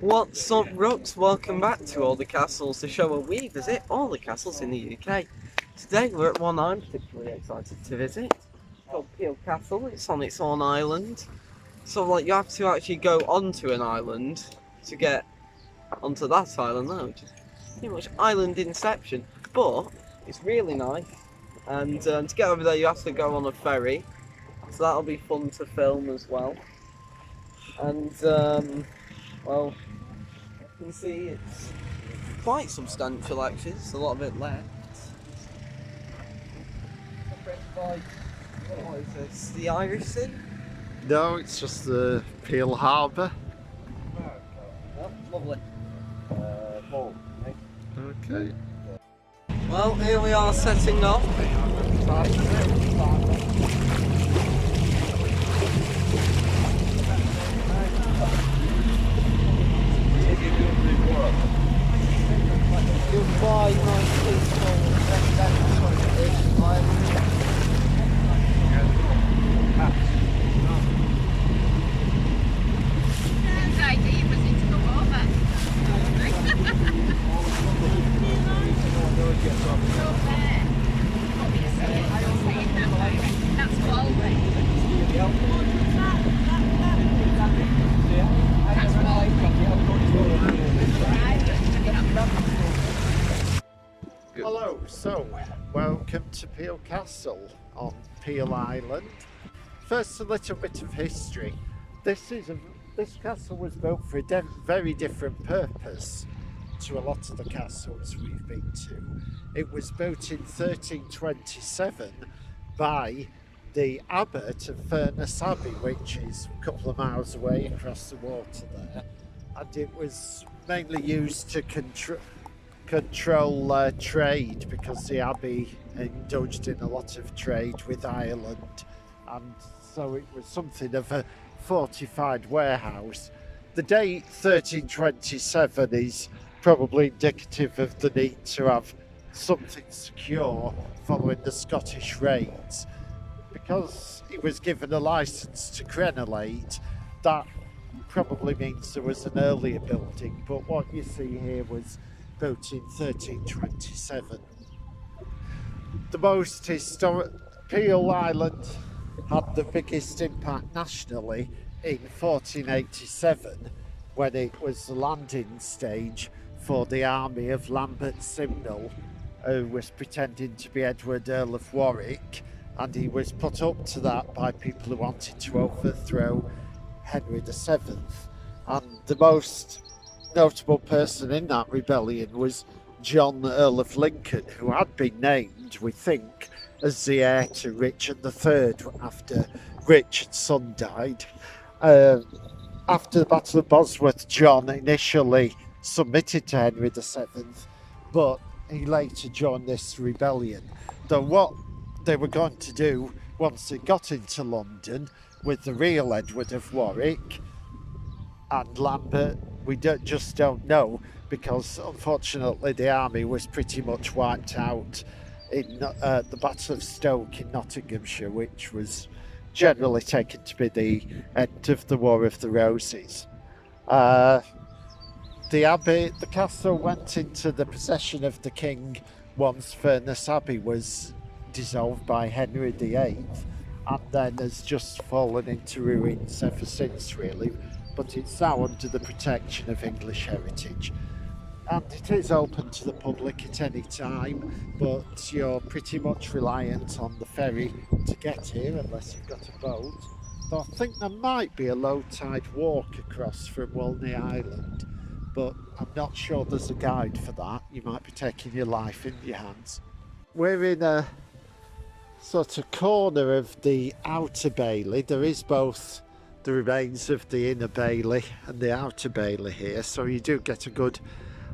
What's up, Rooks? Welcome back to All the Castles, the show where we visit all the castles in the UK. Today we're at one I'm particularly excited to visit. It's called Piel Castle. It's on its own island. So like you have to actually go onto an island to get onto that island now, which is pretty much island inception. But it's really nice. And to get over there you have to go on a ferry. So that'll be fun to film as well. And well, you can see it's quite substantial actually, there's a lot of it left. What is this? The Irish Sea? No, it's just the Piel Harbour. Oh, lovely. Okay. Well, here we are setting off. Goodbye, nice peaceful residential island. The idea was to go over. That's Galway. Hello, so welcome to Piel Castle on Piel Island. First, a little bit of history. This castle was built for a very different purpose to a lot of the castles we've been to. It was built in 1327 by the abbot of Furness Abbey, which is a couple of miles away across the water there, and it was mainly used to control trade, because the abbey indulged in a lot of trade with Ireland, and so it was something of a fortified warehouse. The date 1327 is probably indicative of the need to have something secure following the Scottish raids. Because he was given a license to crenellate, that probably means there was an earlier building, but what you see here was built in 1327. The most historic Piel Island had the biggest impact nationally in 1487, when it was the landing stage for the army of Lambert Simnel, who was pretending to be Edward, Earl of Warwick, and he was put up to that by people who wanted to overthrow Henry VII. And the most notable person in that rebellion was John, Earl of Lincoln, who had been named, we think, as the heir to Richard III after Richard's son died. After the Battle of Bosworth, John initially submitted to Henry VII, but he later joined this rebellion. Though what they were going to do once they got into London with the real Edward of Warwick and Lambert, we just don't know, because unfortunately the army was pretty much wiped out in the Battle of Stoke in Nottinghamshire, which was generally taken to be the end of the War of the Roses. The castle went into the possession of the king once Furness Abbey was dissolved by Henry VIII, and then has just fallen into ruins ever since, really. But it's now under the protection of English Heritage. And it is open to the public at any time, but you're pretty much reliant on the ferry to get here, unless you've got a boat. Though I think there might be a low tide walk across from Walney Island, but I'm not sure there's a guide for that. You might be taking your life in your hands. We're in a sort of corner of the outer bailey. There is both the remains of the inner bailey and the outer bailey here, so you do get a good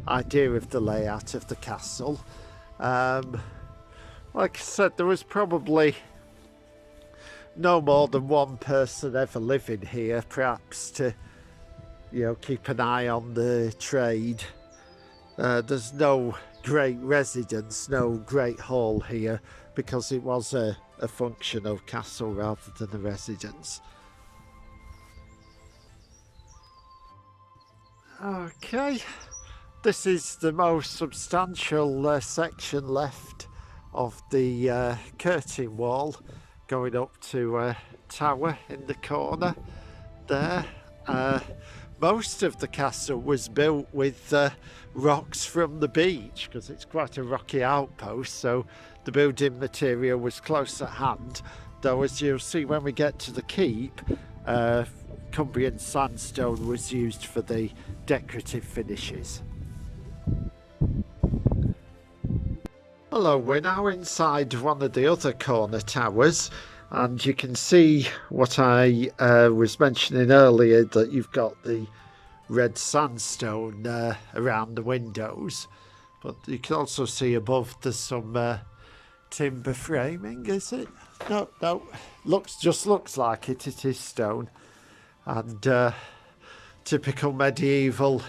idea of the layout of the castle. Like I said, there was probably no more than one person ever living here, perhaps to, keep an eye on the trade. There's no great residence, no great hall here, because it was a functional castle rather than a residence. Okay, this is the most substantial section left of the curtain wall going up to a tower in the corner there. Most of the castle was built with rocks from the beach because it's quite a rocky outpost, so the building material was close at hand, though as you'll see when we get to the keep, Cumbrian sandstone was used for the decorative finishes. Hello, we're now inside one of the other corner towers, and you can see what I was mentioning earlier, that you've got the red sandstone around the windows, but you can also see above there's some timber framing. Is it? No, just looks like it. It is stone, and typical medieval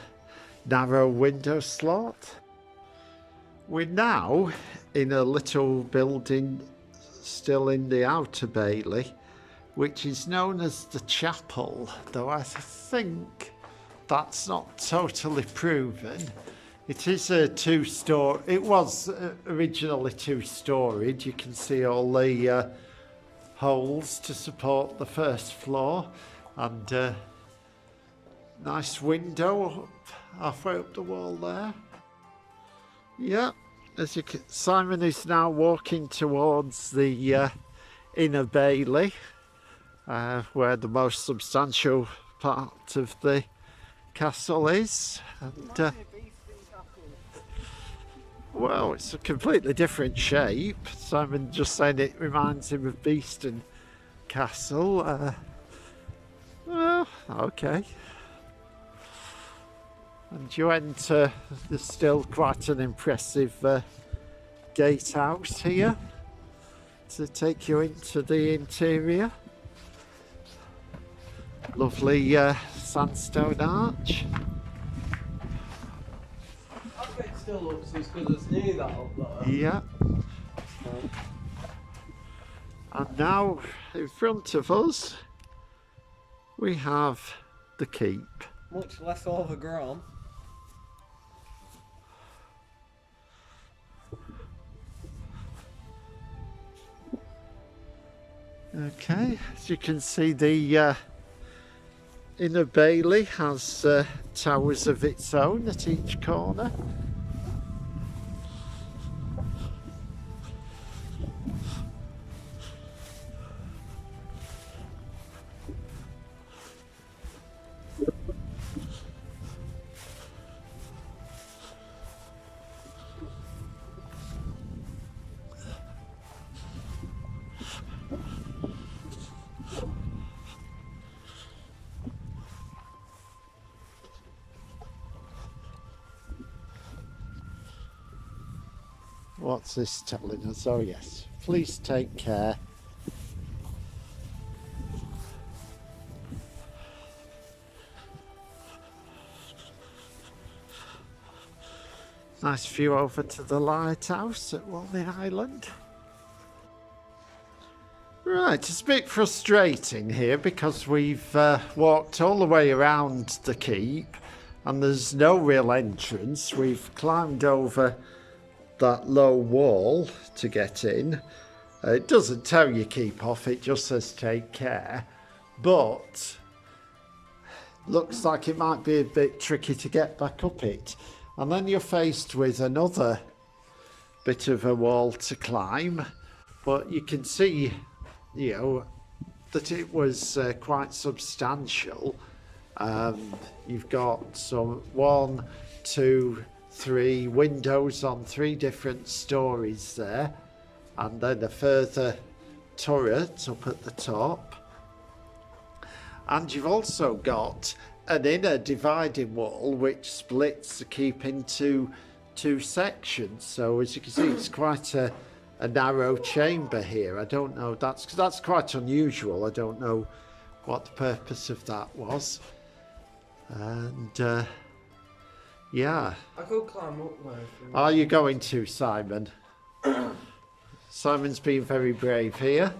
narrow window slot. We're now in a little building still in the outer bailey, which is known as the chapel, though I think that's not totally proven. It is a two-story. It was originally two-storied. You can see all the holes to support the first floor, and nice window halfway up the wall there. Yeah, as you can, Simon is now walking towards the inner bailey, where the most substantial part of the castle is. And well, it's a completely different shape. Simon just saying it reminds him of Beeston Castle. Well, okay. And you enter, there's still quite an impressive gatehouse here to take you into the interior. Lovely sandstone arch. I bet it still looks as good as new, that up there. Yeah. And now in front of us we have the keep. Much less overgrown. Okay, as you can see, the inner bailey has towers of its own at each corner. What's this telling us? Oh yes, please take care. Nice view over to the lighthouse at Walney Island. Right, it's a bit frustrating here because we've walked all the way around the keep and there's no real entrance. We've climbed over that low wall to get in. It doesn't tell you keep off, it just says take care, but looks like it might be a bit tricky to get back up it. And then you're faced with another bit of a wall to climb, but you can see, you know, that it was quite substantial. You've got some 1, 2, 3 windows on 3 different stories there, and then a further turret up at the top. And you've also got an inner dividing wall which splits the keep into 2 sections. So as you can see, it's quite a narrow chamber here. I don't know, that's quite unusual. I don't know what the purpose of that was. And yeah. I could climb up there. Are you going to, Simon? Simon's been very brave here.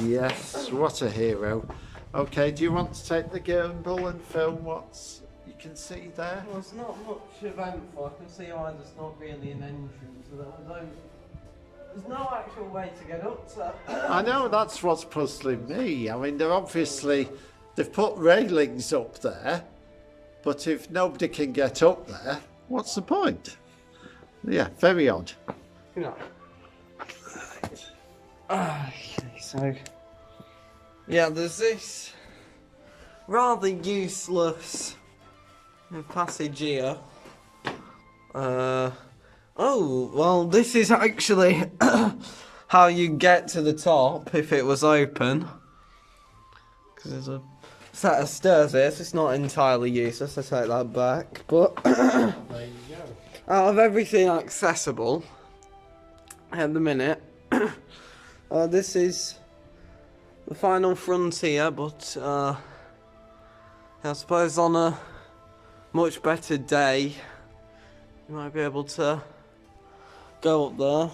Yes, what a hero. Okay, do you want to take the gimbal and film what you can see there? Well, it's not much eventful. I can see why there's not really an entrance. So there's no actual way to get up to. I know, that's what's puzzling me. I mean, they've put railings up there, but if nobody can get up there, what's the point? Yeah, very odd. You know. Okay, so yeah, there's this rather useless passage here. Oh, well, this is actually how you get to the top if it was open. Because there's a set of stairs here, so it's not entirely useless. I take that back. But There you go. out of everything accessible at the minute, this is the final frontier. But I suppose on a much better day, you might be able to go up there.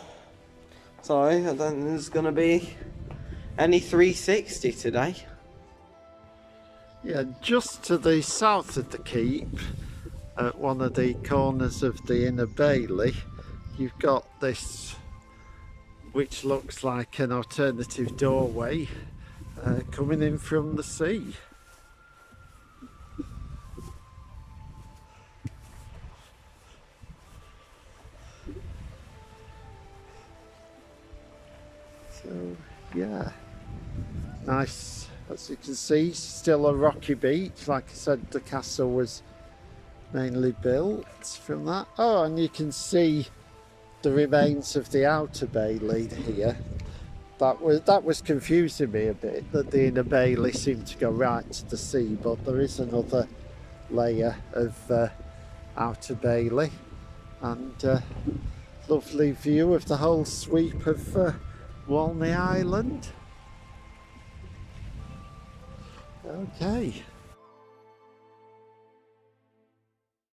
Sorry, I don't think there's going to be any 360 today. Yeah, just to the south of the keep, at one of the corners of the inner bailey, you've got this, which looks like an alternative doorway coming in from the sea. So, yeah, nice. As you can see, still a rocky beach. Like I said, the castle was mainly built from that. Oh, and you can see the remains of the outer bailey here. That was confusing me a bit, that the inner bailey seemed to go right to the sea, but there is another layer of outer bailey, and lovely view of the whole sweep of Walney Island. Okay.